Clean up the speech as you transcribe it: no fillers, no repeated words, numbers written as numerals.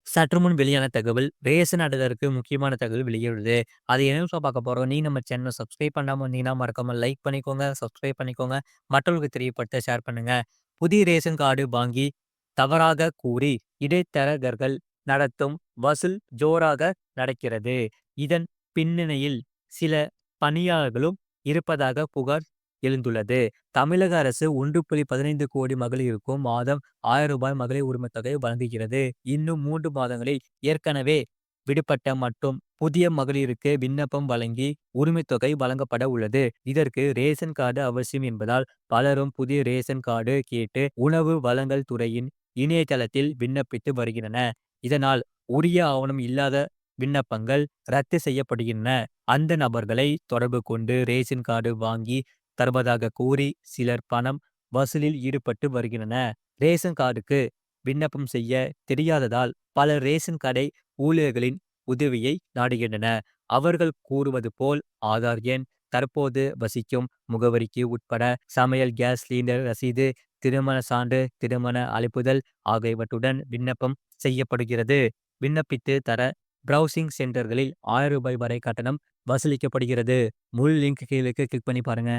சற்றுமுன் வெளியான தகவல், ரேஷன் அட்டைதாரருக்கு முக்கியமான தகவல் வெளியிடுது. அது என்னன்னு பார்க்க போறோம். நீங்க நம்ம சேனல சப்ஸ்கிரைப் பண்ணாம இருந்தீங்கன்னா, மறக்காம லைக் பண்ணிக்கோங்க, சப்ஸ்கிரைப் பண்ணிக்கோங்க. மற்றவர்களுக்கு தெரியப்படுத்த ஷேர் பண்ணுங்க. புதிய ரேஷன் கார்டு வாங்கி தவறாக கூறி இடைத்தரகர்கள் நடத்தும் வசூல் ஜோராக நடக்கிறது. இதன் பின்னணியில் சில பணியாளர்களும் இருப்பதாக புகார் எழுந்துள்ளது. தமிழக அரசு 1.15 கோடி மகளிருக்கும் மாதம் ரூ. 1000 மகளிர் உரிமைத் தொகை வழங்குகிறது. இன்னும் 3 மாதங்களில் ஏற்கனவே விடுபட்ட மற்றும் புதிய மகளிருக்கு விண்ணப்பம் வழங்கி உரிமைத் தொகை வழங்கப்பட உள்ளது. இதற்கு ரேஷன் கார்டு அவசியம் என்பதால் பலரும் புதிய ரேஷன் கார்டு கேட்டு உணவு வழங்கல் துறையின் இணையதளத்தில் விண்ணப்பித்து வருகின்றன. இதனால் உரிய ஆவணம் இல்லாத விண்ணப்பங்கள் ரத்து செய்யப்படுகின்றன. அந்த நபர்களை தொடர்பு கொண்டு ரேஷன் கார்டு வாங்கி தருவதாக கூறி சிலர் பணம் வசூலில் ஈடுபட்டு வருகின்றனர். ரேஷன் கார்டுக்கு விண்ணப்பம் செய்ய தெரியாததால் பல ரேஷன் கடை ஊழியர்களின் உதவியை நாடுகின்றனர். அவர்கள் கூறுவது போல் ஆதார் எண், தற்போது வசிக்கும் முகவரிக்கு உட்பட சமையல் கேஸ் சிலிண்டர் ரசீது, திருமண சான்று, திருமண அழைப்புதல் ஆகியவற்றுடன் விண்ணப்பம் செய்யப்படுகிறது. விண்ணப்பித்து தர பிரவுசிங் சென்டர்களில் ரூ. 1000 வரை கட்டணம் வசூலிக்கப்படுகிறது. முழு லிங்க் கீழே கிளிக் பண்ணி பாருங்க.